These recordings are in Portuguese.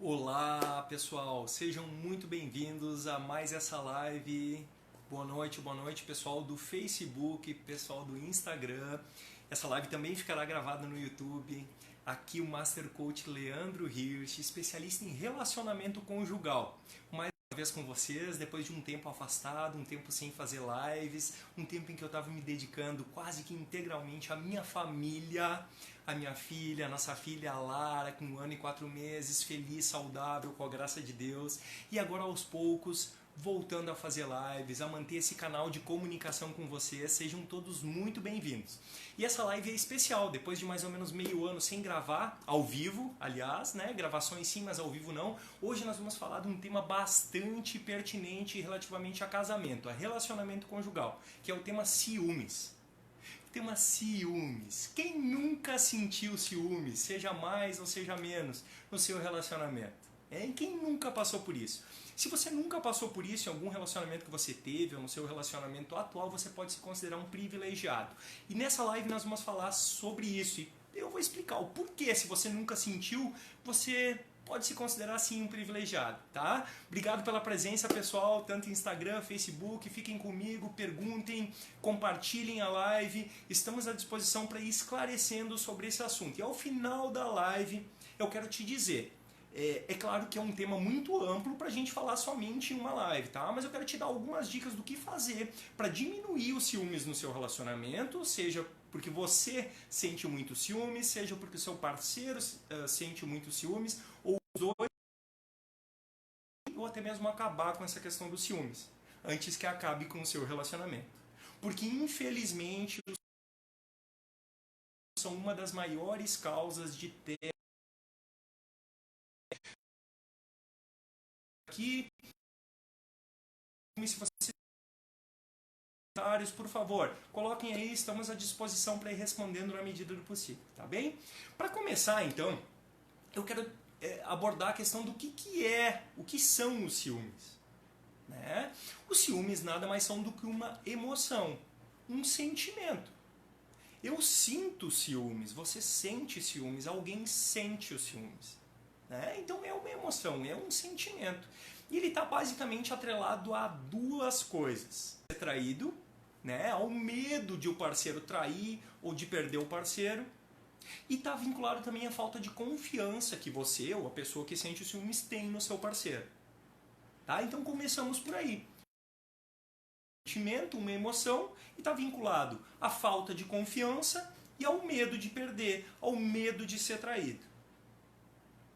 Olá pessoal, sejam muito bem-vindos a mais essa live. Boa noite pessoal do Facebook, pessoal do Instagram. Essa live também ficará gravada no YouTube. Aqui o Master Coach Leandro Hirsch, especialista em relacionamento conjugal. Mais uma vez com vocês, depois de um tempo afastado, um tempo sem fazer lives, um tempo em que eu estava me dedicando quase que integralmente à minha família, a minha filha, a nossa filha Lara, com 1 ano e 4 meses, feliz, saudável, com a graça de Deus. E agora aos poucos, voltando a fazer lives, a manter esse canal de comunicação com vocês. Sejam todos muito bem-vindos. E essa live é especial, depois de mais ou menos meio ano sem gravar, ao vivo, aliás, né? Gravações sim, mas ao vivo não. Hoje nós vamos falar de um tema bastante pertinente relativamente a casamento, a relacionamento conjugal, que é o tema ciúmes. Tema ciúmes. Quem nunca sentiu ciúmes, seja mais ou seja menos, no seu relacionamento? Quem nunca passou por isso? Se você nunca passou por isso em algum relacionamento que você teve ou no seu relacionamento atual, você pode se considerar um privilegiado. E nessa live nós vamos falar sobre isso. E eu vou explicar o porquê, se você nunca sentiu, você pode se considerar sim um privilegiado, tá? Obrigado pela presença, pessoal, tanto em Instagram, Facebook, fiquem comigo, perguntem, compartilhem a live, estamos à disposição para ir esclarecendo sobre esse assunto. E ao final da live, eu quero te dizer, é claro que é um tema muito amplo para a gente falar somente em uma live, tá? Mas eu quero te dar algumas dicas do que fazer para diminuir os ciúmes no seu relacionamento, seja porque você sente muito ciúmes, seja porque o seu parceiro sente muito ciúmes, ou os dois, ou até mesmo acabar com essa questão dos ciúmes, antes que acabe com o seu relacionamento. Porque, infelizmente, são uma das maiores causas de ter aqui. Se você comentários, por favor, coloquem aí, estamos à disposição para ir respondendo na medida do possível, tá bem? Para começar, então, eu quero abordar a questão do o que são os ciúmes. Né? Os ciúmes nada mais são do que uma emoção, um sentimento. Eu sinto ciúmes, você sente ciúmes, alguém sente os ciúmes. Né? Então é uma emoção, é um sentimento. E ele está basicamente atrelado a duas coisas. Ser traído, né? Ao medo de o parceiro trair ou de perder o parceiro. E está vinculado também à falta de confiança que você ou a pessoa que sente os ciúmes tem no seu parceiro. Tá? Então começamos por aí. Um sentimento, uma emoção, e está vinculado à falta de confiança e ao medo de perder, ao medo de ser traído.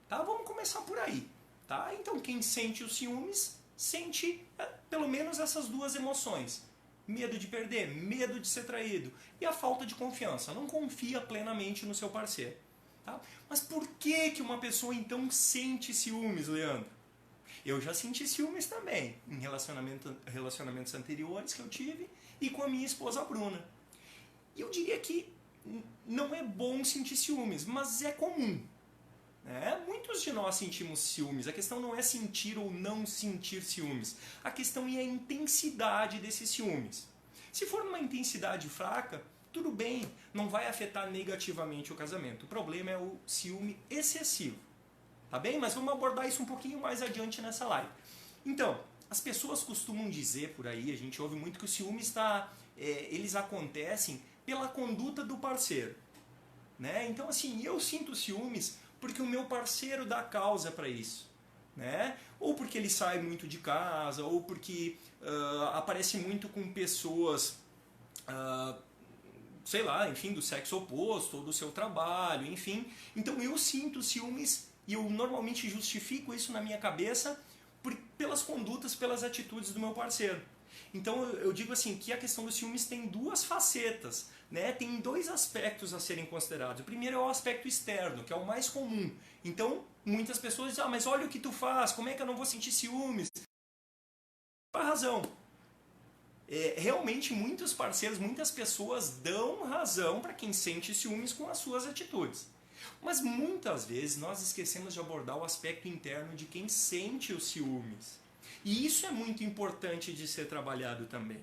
Tá? Vamos começar por aí. Tá? Então quem sente os ciúmes sente pelo menos essas duas emoções. Medo de perder, medo de ser traído e a falta de confiança. Não confia plenamente no seu parceiro. Tá? Mas por que uma pessoa então sente ciúmes, Leandro? Eu já senti ciúmes também em relacionamentos anteriores que eu tive e com a minha esposa Bruna. E eu diria que não é bom sentir ciúmes, mas é comum. Muitos de nós sentimos ciúmes. A questão não é sentir ou não sentir ciúmes. A questão é a intensidade desses ciúmes. Se for numa intensidade fraca, tudo bem, não vai afetar negativamente o casamento. O problema é o ciúme excessivo. Tá bem? Mas vamos abordar isso um pouquinho mais adiante nessa live. Então, as pessoas costumam dizer por aí, a gente ouve muito que o ciúme eles acontecem pela conduta do parceiro. Né? Então, assim, eu sinto ciúmes porque o meu parceiro dá causa para isso. Né? Ou porque ele sai muito de casa, ou porque aparece muito com pessoas, sei lá, enfim, do sexo oposto, ou do seu trabalho, enfim. Então eu sinto ciúmes e eu normalmente justifico isso na minha cabeça pelas condutas, pelas atitudes do meu parceiro. Então eu digo assim que a questão dos ciúmes tem duas facetas, né? Tem dois aspectos a serem considerados. O primeiro é o aspecto externo, que é o mais comum. Então muitas pessoas dizem, mas olha o que tu faz, como é que eu não vou sentir ciúmes? Por razão. Realmente muitos parceiros, muitas pessoas dão razão para quem sente ciúmes com as suas atitudes. Mas muitas vezes nós esquecemos de abordar o aspecto interno de quem sente os ciúmes. E isso é muito importante de ser trabalhado também.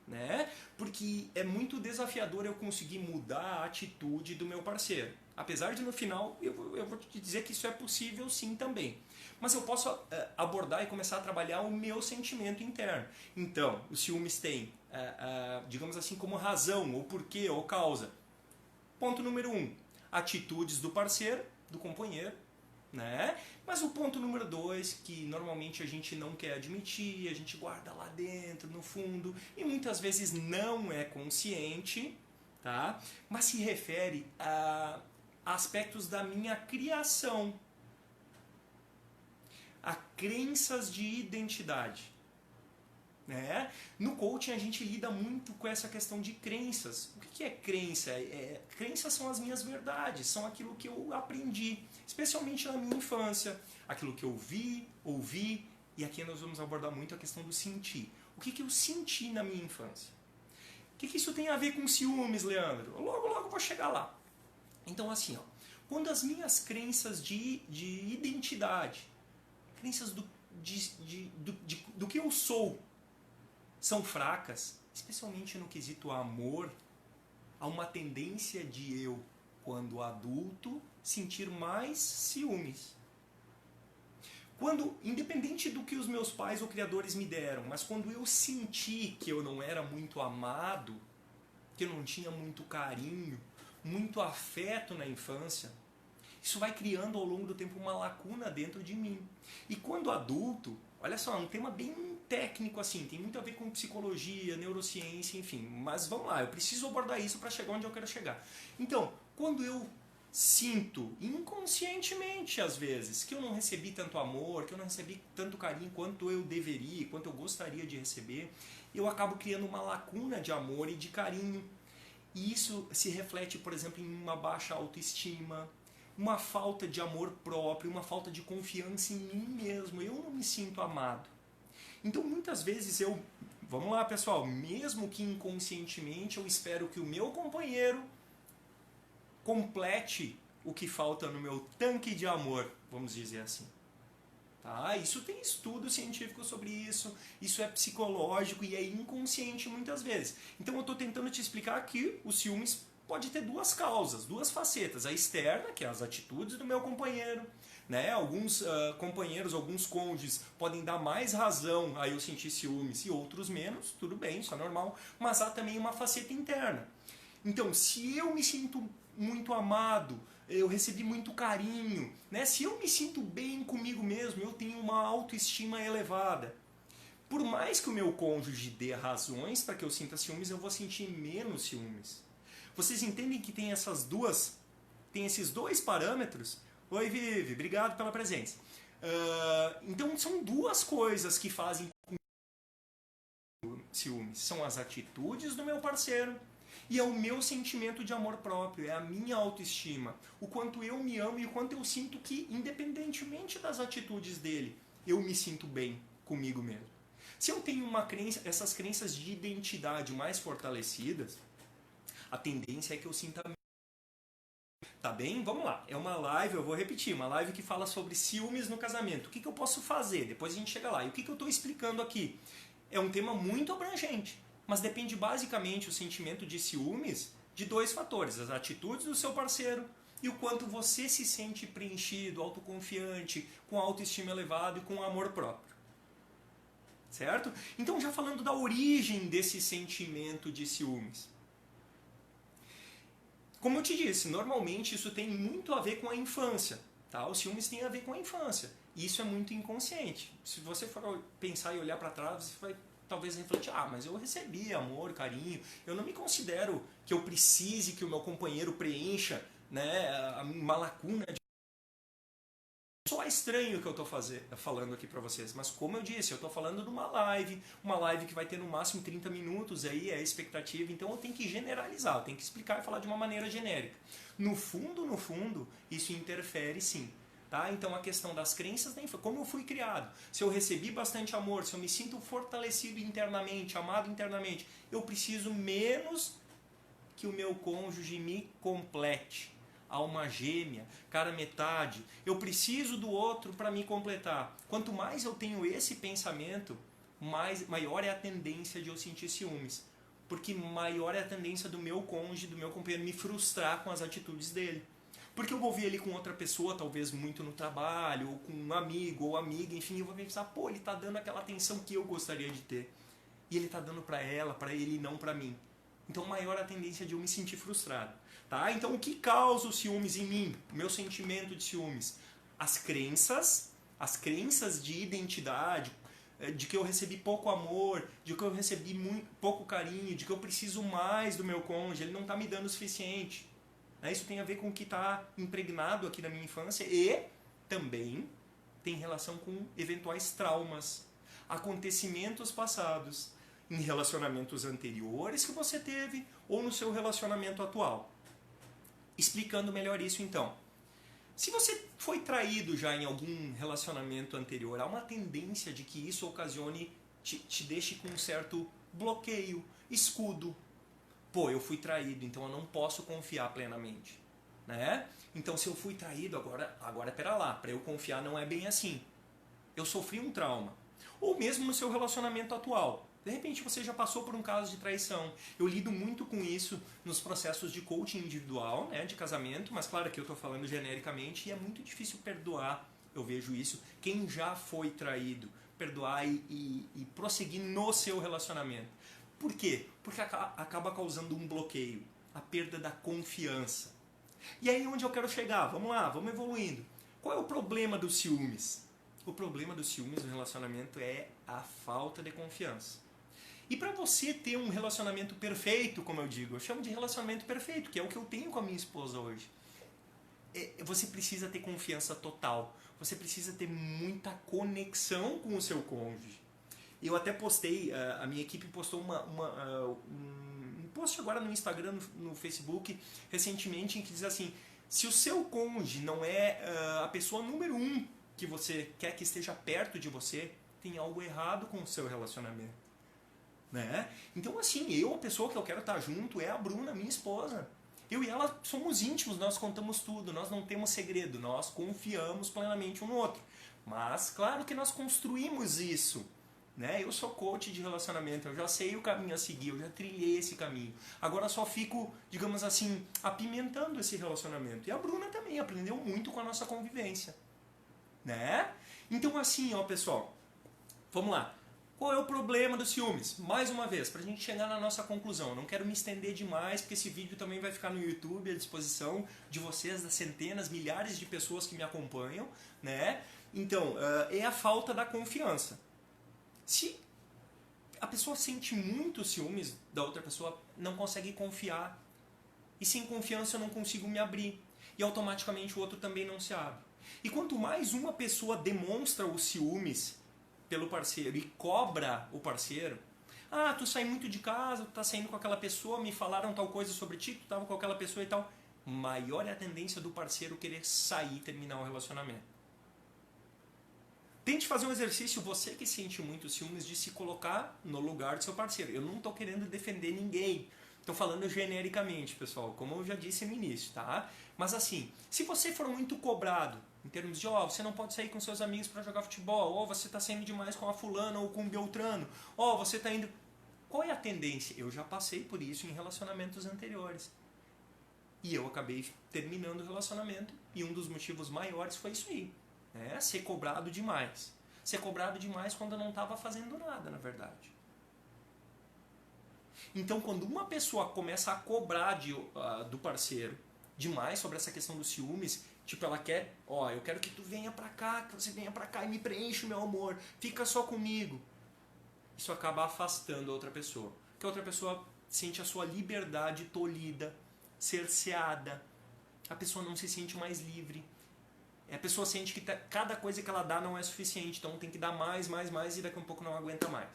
né? Porque é muito desafiador eu conseguir mudar a atitude do meu parceiro. Apesar de no final eu vou te dizer que isso é possível sim também. Mas eu posso abordar e começar a trabalhar o meu sentimento interno. Então, os ciúmes têm, digamos assim, como razão, ou porquê, ou causa. Ponto número 1, atitudes do parceiro, do companheiro, né? Mas o ponto número 2, que normalmente a gente não quer admitir, a gente guarda lá dentro, no fundo, e muitas vezes não é consciente, tá? Mas se refere a aspectos da minha criação, a crenças de identidade. Né? No coaching a gente lida muito com essa questão de crenças. O que é crença? Crenças são as minhas verdades, são aquilo que eu aprendi, especialmente na minha infância, aquilo que eu vi, ouvi, e aqui nós vamos abordar muito a questão do sentir. O que eu senti na minha infância? O que isso tem a ver com ciúmes, Leandro? Logo, logo vou chegar lá. Então assim, ó, quando as minhas crenças de identidade, crenças do que eu sou, são fracas, especialmente no quesito amor, há uma tendência de eu, quando adulto, sentir mais ciúmes. Quando, independente do que os meus pais ou criadores me deram, mas quando eu senti que eu não era muito amado, que eu não tinha muito carinho, muito afeto na infância, isso vai criando ao longo do tempo uma lacuna dentro de mim. E quando adulto, olha só, é um tema bem técnico assim, tem muito a ver com psicologia, neurociência, enfim. Mas vamos lá, eu preciso abordar isso para chegar onde eu quero chegar. Então, quando eu sinto, inconscientemente às vezes, que eu não recebi tanto amor, que eu não recebi tanto carinho quanto eu deveria, quanto eu gostaria de receber, eu acabo criando uma lacuna de amor e de carinho. E isso se reflete, por exemplo, em uma baixa autoestima, uma falta de amor próprio, uma falta de confiança em mim mesmo. Eu não me sinto amado. Então, muitas vezes vamos lá, pessoal, mesmo que inconscientemente, eu espero que o meu companheiro complete o que falta no meu tanque de amor, vamos dizer assim. Tá? Isso tem estudo científico sobre isso, isso é psicológico e é inconsciente muitas vezes. Então eu estou tentando te explicar que o ciúmes pode ter duas causas, duas facetas. A externa, que é as atitudes do meu companheiro, né? Alguns companheiros, alguns cônjuges podem dar mais razão a eu sentir ciúmes e outros menos, tudo bem, isso é normal, mas há também uma faceta interna. Então, se eu me sinto muito amado, eu recebi muito carinho, né? Se eu me sinto bem comigo mesmo, eu tenho uma autoestima elevada. Por mais que o meu cônjuge dê razões para que eu sinta ciúmes, eu vou sentir menos ciúmes. Vocês entendem que tem esses dois parâmetros? Oi, Vivi, obrigado pela presença. Então são duas coisas que fazem ciúmes. São as atitudes do meu parceiro e é o meu sentimento de amor próprio, é a minha autoestima. O quanto eu me amo e o quanto eu sinto que, independentemente das atitudes dele, eu me sinto bem comigo mesmo. Se eu tenho essas crenças de identidade mais fortalecidas, a tendência é que eu sinta. Tá bem? Vamos lá. É uma live, eu vou repetir, uma live que fala sobre ciúmes no casamento. O que eu posso fazer? Depois a gente chega lá. E o que eu estou explicando aqui? É um tema muito abrangente, mas depende basicamente o sentimento de ciúmes de dois fatores: as atitudes do seu parceiro e o quanto você se sente preenchido, autoconfiante, com autoestima elevado e com amor próprio. Certo? Então, já falando da origem desse sentimento de ciúmes. Como eu te disse, normalmente isso tem muito a ver com a infância. Tá? Os ciúmes têm a ver com a infância. E isso é muito inconsciente. Se você for pensar e olhar para trás, você vai talvez refletir: mas eu recebi amor, carinho, eu não me considero que eu precise que o meu companheiro preencha, né, uma lacuna de... Só é estranho o que eu estou falando aqui para vocês, mas como eu disse, eu estou falando de uma live que vai ter no máximo 30 minutos, aí é a expectativa, então eu tenho que generalizar, eu tenho que explicar e falar de uma maneira genérica. No fundo, isso interfere sim. Tá? Então a questão das crenças, como eu fui criado, se eu recebi bastante amor, se eu me sinto fortalecido internamente, amado internamente, eu preciso menos que o meu cônjuge me complete. Alma gêmea, cara metade, eu preciso do outro para me completar. Quanto mais eu tenho esse pensamento, maior é a tendência de eu sentir ciúmes. porque maior é a tendência do meu cônjuge, do meu companheiro me frustrar com as atitudes dele. Porque eu vou ver ele com outra pessoa, talvez muito no trabalho, ou com um amigo ou amiga, enfim, eu vou pensar, pô, ele tá dando aquela atenção que eu gostaria de ter. E ele tá dando pra ela, pra ele e não pra mim. Então maior a tendência de eu me sentir frustrado. Tá? Então o que causa os ciúmes em mim? O meu sentimento de ciúmes? As crenças de identidade, de que eu recebi pouco amor, de que eu recebi pouco carinho, de que eu preciso mais do meu cônjuge, ele não tá me dando o suficiente. Isso tem a ver com o que está impregnado aqui na minha infância e também tem relação com eventuais traumas, acontecimentos passados em relacionamentos anteriores que você teve ou no seu relacionamento atual. Explicando melhor isso então. Se você foi traído já em algum relacionamento anterior, há uma tendência de que isso ocasione, te deixe com um certo bloqueio, escudo. Pô, eu fui traído, então eu não posso confiar plenamente. Né? Então se eu fui traído, agora pera lá, para eu confiar não é bem assim. Eu sofri um trauma. Ou mesmo no seu relacionamento atual. De repente você já passou por um caso de traição. Eu lido muito com isso nos processos de coaching individual, né, de casamento, mas claro que eu estou falando genericamente e é muito difícil perdoar, eu vejo isso, quem já foi traído, perdoar e prosseguir no seu relacionamento. Por quê? Porque acaba causando um bloqueio, a perda da confiança. E aí onde eu quero chegar? Vamos lá, vamos evoluindo. Qual é o problema dos ciúmes? O problema dos ciúmes no relacionamento é a falta de confiança. E para você ter um relacionamento perfeito, como eu digo, eu chamo de relacionamento perfeito, que é o que eu tenho com a minha esposa hoje. Você precisa ter confiança total. Você precisa ter muita conexão com o seu cônjuge. Eu até postei, a minha equipe postou um post agora no Instagram, no Facebook, recentemente, em que diz assim, se o seu cônjuge não é a pessoa número 1 que você quer que esteja perto de você, tem algo errado com o seu relacionamento. Né? Então assim, a pessoa que eu quero estar junto é a Bruna, minha esposa. Eu e ela somos íntimos, nós contamos tudo, nós não temos segredo, nós confiamos plenamente um no outro. Mas claro que nós construímos isso. Né? Eu sou coach de relacionamento, eu já sei o caminho a seguir, eu já trilhei esse caminho. Agora só fico, digamos assim, apimentando esse relacionamento. E a Bruna também aprendeu muito com a nossa convivência. Né? Então assim, pessoal, vamos lá. Qual é o problema dos ciúmes? Mais uma vez, para a gente chegar na nossa conclusão. Eu não quero me estender demais, porque esse vídeo também vai ficar no YouTube à disposição de vocês, das centenas, milhares de pessoas que me acompanham. Né? Então, é a falta da confiança. Se a pessoa sente muito ciúmes da outra pessoa, não consegue confiar. E sem confiança eu não consigo me abrir. E automaticamente o outro também não se abre. E quanto mais uma pessoa demonstra os ciúmes pelo parceiro e cobra o parceiro, tu sai muito de casa, tu tá saindo com aquela pessoa, me falaram tal coisa sobre ti, tu tava com aquela pessoa e tal, maior é a tendência do parceiro querer sair e terminar o relacionamento. Tente fazer um exercício, você que sente muito ciúmes, de se colocar no lugar do seu parceiro. Eu não estou querendo defender ninguém, estou falando genericamente, pessoal, como eu já disse no início, tá? Mas assim, se você for muito cobrado, em termos de, você não pode sair com seus amigos para jogar futebol, você está saindo demais com a fulana ou com o Beltrano, você está indo... Qual é a tendência? Eu já passei por isso em relacionamentos anteriores. E eu acabei terminando o relacionamento, e um dos motivos maiores foi isso aí. Ser cobrado demais. Ser cobrado demais quando eu não estava fazendo nada, na verdade. Então, quando uma pessoa começa a cobrar do parceiro demais sobre essa questão dos ciúmes, tipo, ela quer, eu quero que tu venha pra cá, que você venha pra cá e me preenche, meu amor, fica só comigo. Isso acaba afastando a outra pessoa. Porque a outra pessoa sente a sua liberdade tolhida, cerceada. A pessoa não se sente mais livre. A pessoa sente que cada coisa que ela dá não é suficiente, então tem que dar mais, e daqui a um pouco não aguenta mais.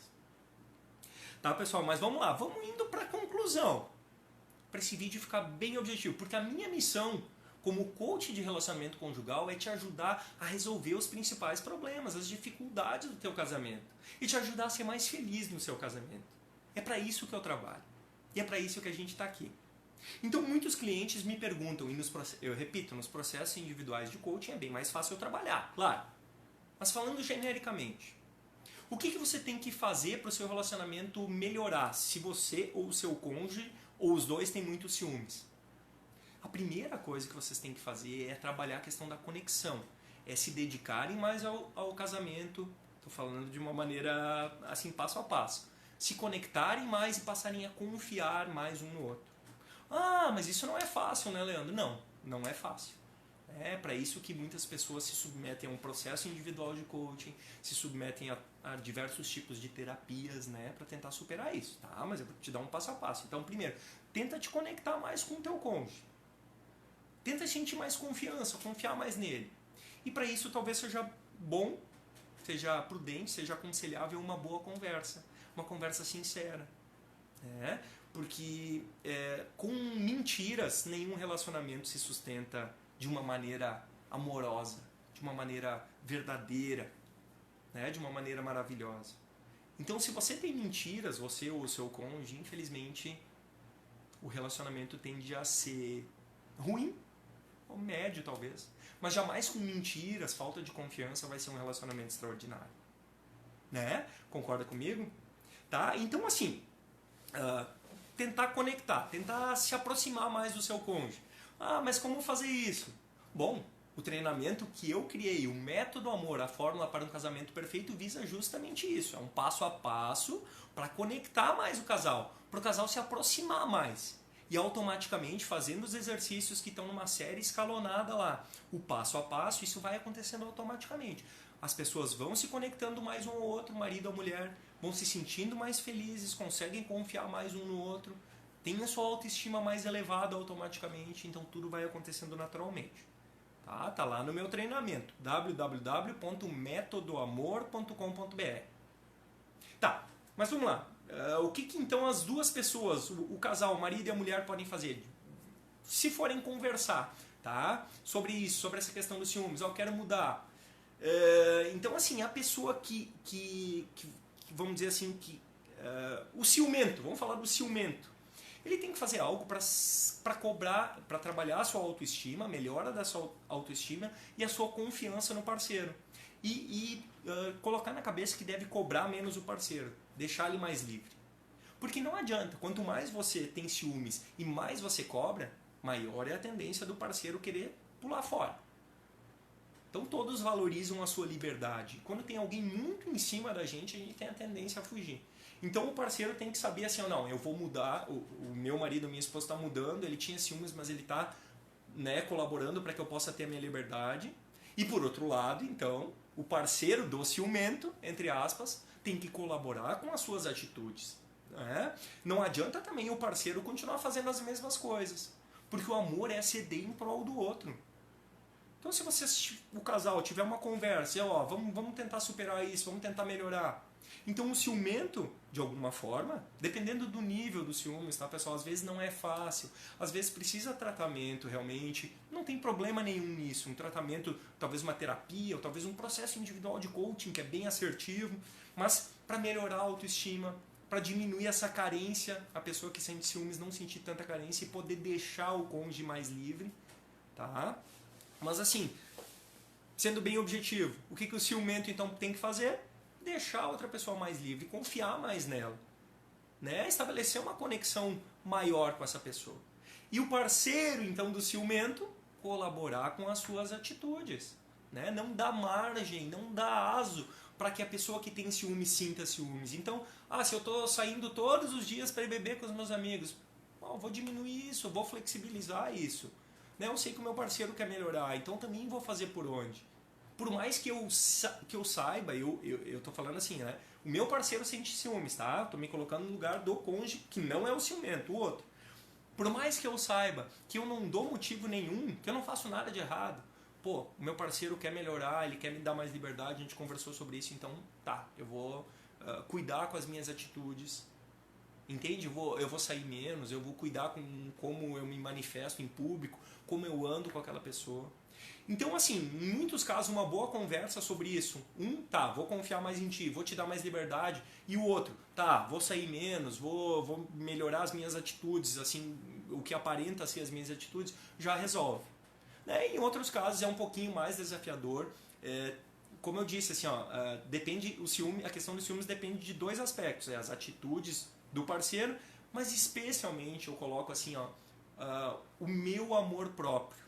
Tá, pessoal? Mas vamos lá, vamos indo para a conclusão. Para esse vídeo ficar bem objetivo, porque a minha missão como coach de relacionamento conjugal é te ajudar a resolver os principais problemas, as dificuldades do teu casamento e te ajudar a ser mais feliz no seu casamento. É para isso que eu trabalho. E é para isso que a gente está aqui. Então muitos clientes me perguntam, e eu repito, nos processos individuais de coaching é bem mais fácil eu trabalhar, claro. Mas falando genericamente, O que você tem que fazer para o seu relacionamento melhorar se você ou o seu cônjuge ou os dois têm muitos ciúmes? A primeira coisa que vocês têm que fazer é trabalhar a questão da conexão. É se dedicarem mais ao casamento. Estou falando de uma maneira assim, passo a passo. Se conectarem mais e passarem a confiar mais um no outro. Ah, mas isso não é fácil, né, Leandro? Não, não é fácil. É para isso que muitas pessoas se submetem a um processo individual de coaching, se submetem a diversos tipos de terapias, né, para tentar superar isso, tá? Mas eu vou te dar um passo a passo. Então, primeiro, tenta te conectar mais com o teu cônjuge. Tenta sentir mais confiança, confiar mais nele. E para isso talvez seja bom, seja prudente, seja aconselhável uma boa conversa, uma conversa sincera, né? Porque com mentiras nenhum relacionamento se sustenta de uma maneira amorosa, de uma maneira verdadeira, né? De uma maneira maravilhosa. Então, se você tem mentiras, você ou o seu cônjuge, infelizmente, o relacionamento tende a ser ruim, ou médio talvez. Mas jamais com mentiras, falta de confiança vai ser um relacionamento extraordinário. Né? Concorda comigo? Tá? Então, assim, tentar conectar, tentar se aproximar mais do seu cônjuge. Ah, mas como fazer isso? Bom, o treinamento que eu criei, o método amor, a fórmula para um casamento perfeito, visa justamente isso. É um passo a passo para conectar mais o casal, para o casal se aproximar mais. E automaticamente, fazendo os exercícios que estão numa série escalonada lá, o passo a passo, isso vai acontecendo automaticamente. As pessoas vão se conectando mais um ao outro, o marido ou a mulher, vão se sentindo mais felizes, conseguem confiar mais um no outro, tem a sua autoestima mais elevada automaticamente, então tudo vai acontecendo naturalmente. Tá lá no meu treinamento, www.metodoamor.com.br. Tá, mas vamos lá. O que então as duas pessoas, o casal, o marido e a mulher podem fazer? Se forem conversar, tá? Sobre isso, sobre essa questão dos ciúmes, eu quero mudar. Então, assim, a pessoa que vamos dizer assim, o ciumento, vamos falar do ciumento. Ele tem que fazer algo para cobrar, para trabalhar a sua autoestima, a melhora da sua autoestima e a sua confiança no parceiro. E colocar na cabeça que deve cobrar menos o parceiro, deixar ele mais livre. Porque não adianta, quanto mais você tem ciúmes e mais você cobra, maior é a tendência do parceiro querer pular fora. Então todos valorizam a sua liberdade. Quando tem alguém muito em cima da gente, a gente tem a tendência a fugir. Então o parceiro tem que saber assim, não, eu vou mudar, o meu marido, a minha esposa está mudando, ele tinha ciúmes, mas ele está, né, colaborando para que eu possa ter a minha liberdade. E por outro lado, então, o parceiro do ciumento, entre aspas, tem que colaborar com as suas atitudes. Né? Não adianta também o parceiro continuar fazendo as mesmas coisas, porque o amor é ceder em prol do outro. Então se o casal tiver uma conversa, vamos tentar superar isso, vamos tentar melhorar. Então o ciumento, de alguma forma, dependendo do nível do ciúmes, tá, pessoal? Às vezes não é fácil, às vezes precisa tratamento realmente, não tem problema nenhum nisso. Um tratamento, talvez uma terapia, ou talvez um processo individual de coaching que é bem assertivo, mas para melhorar a autoestima, para diminuir essa carência, a pessoa que sente ciúmes não sentir tanta carência e poder deixar o cônjuge mais livre, tá? Mas assim, sendo bem objetivo, o que o ciumento então tem que fazer? Deixar a outra pessoa mais livre, confiar mais nela, né? Estabelecer uma conexão maior com essa pessoa. E o parceiro então do ciumento colaborar com as suas atitudes, né? Não dá margem, não dá aso para que a pessoa que tem ciúmes sinta ciúmes. Então, se eu estou saindo todos os dias para ir beber com os meus amigos, eu vou diminuir isso, vou flexibilizar isso. Né? Eu sei que o meu parceiro quer melhorar, então também vou fazer por onde? Por mais que eu saiba, eu tô falando assim, né? O meu parceiro sente ciúmes, tá? Tô me colocando no lugar do cônjuge, que não é o ciumento, o outro. Por mais que eu saiba que eu não dou motivo nenhum, que eu não faço nada de errado, o meu parceiro quer melhorar, ele quer me dar mais liberdade, a gente conversou sobre isso, então eu vou cuidar com as minhas atitudes, entende? Eu vou sair menos, eu vou cuidar com como eu me manifesto em público, como eu ando com aquela pessoa. Então, assim, em muitos casos, uma boa conversa sobre isso. Vou confiar mais em ti, vou te dar mais liberdade. E o outro, vou sair menos, vou melhorar as minhas atitudes, assim, o que aparenta ser as minhas atitudes, já resolve. Né? Em outros casos é um pouquinho mais desafiador, como eu disse, assim, ó, depende, a questão dos ciúmes depende de dois aspectos, as atitudes do parceiro, mas especialmente eu coloco assim, ó, o meu amor próprio,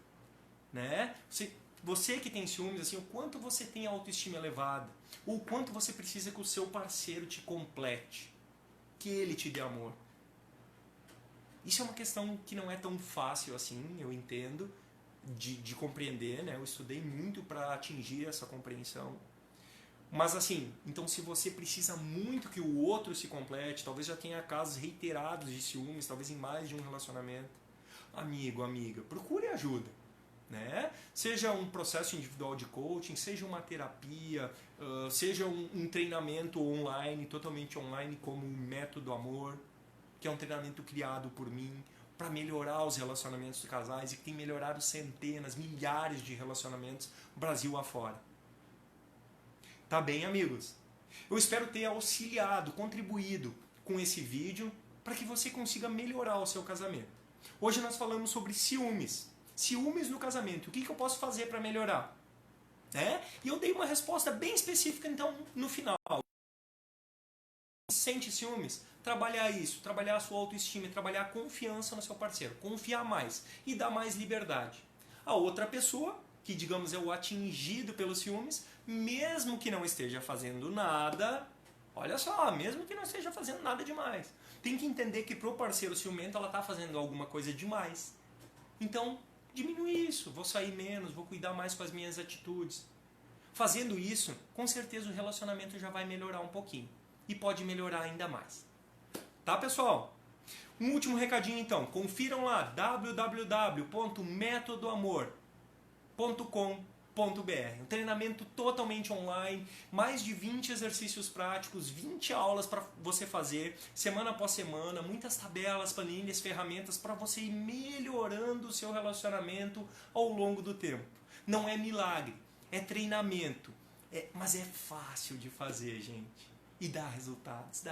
né? Você que tem ciúmes, assim, o quanto você tem autoestima elevada, ou o quanto você precisa que o seu parceiro te complete, que ele te dê amor. Isso é uma questão que não é tão fácil assim, eu entendo, de compreender, né? Eu estudei muito para atingir essa compreensão. Mas assim, então se você precisa muito que o outro se complete, talvez já tenha casos reiterados de ciúmes, talvez em mais de um relacionamento, amigo, amiga, procure ajuda. Né? Seja um processo individual de coaching, seja uma terapia, seja um treinamento online, totalmente online, como o Método Amor, que é um treinamento criado por mim para melhorar os relacionamentos dos casais e que tem melhorado centenas, milhares de relacionamentos Brasil afora. Tá bem, amigos? Eu espero ter auxiliado, contribuído com esse vídeo para que você consiga melhorar o seu casamento. Hoje nós falamos sobre ciúmes. Ciúmes no casamento. O que eu posso fazer para melhorar? E eu dei uma resposta bem específica, então, no final. Sente ciúmes? Trabalhar isso, trabalhar a sua autoestima, trabalhar a confiança no seu parceiro. Confiar mais e dar mais liberdade. A outra pessoa, que digamos é o atingido pelos ciúmes, mesmo que não esteja fazendo nada, olha só, mesmo que não esteja fazendo nada demais, tem que entender que pro parceiro ciumento ela está fazendo alguma coisa demais. Então, diminui isso, vou sair menos, vou cuidar mais com as minhas atitudes. Fazendo isso, com certeza o relacionamento já vai melhorar um pouquinho. E pode melhorar ainda mais. Tá, pessoal? Um último recadinho então. Confiram lá www.metodoamor.com.br. Um treinamento totalmente online, mais de 20 exercícios práticos, 20 aulas para você fazer, semana após semana, muitas tabelas, planilhas, ferramentas para você ir melhorando o seu relacionamento ao longo do tempo. Não é milagre, é treinamento, mas é fácil de fazer, gente. E dá resultados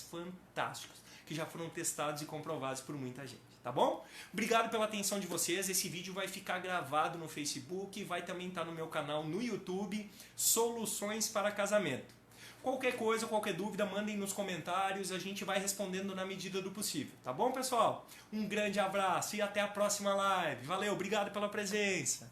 fantásticos, que já foram testados e comprovados por muita gente, tá bom? Obrigado pela atenção de vocês, esse vídeo vai ficar gravado no Facebook, vai também estar no meu canal no YouTube, Soluções para Casamento. Qualquer coisa, qualquer dúvida, mandem nos comentários, a gente vai respondendo na medida do possível, tá bom, pessoal? Um grande abraço e até a próxima live. Valeu, obrigado pela presença.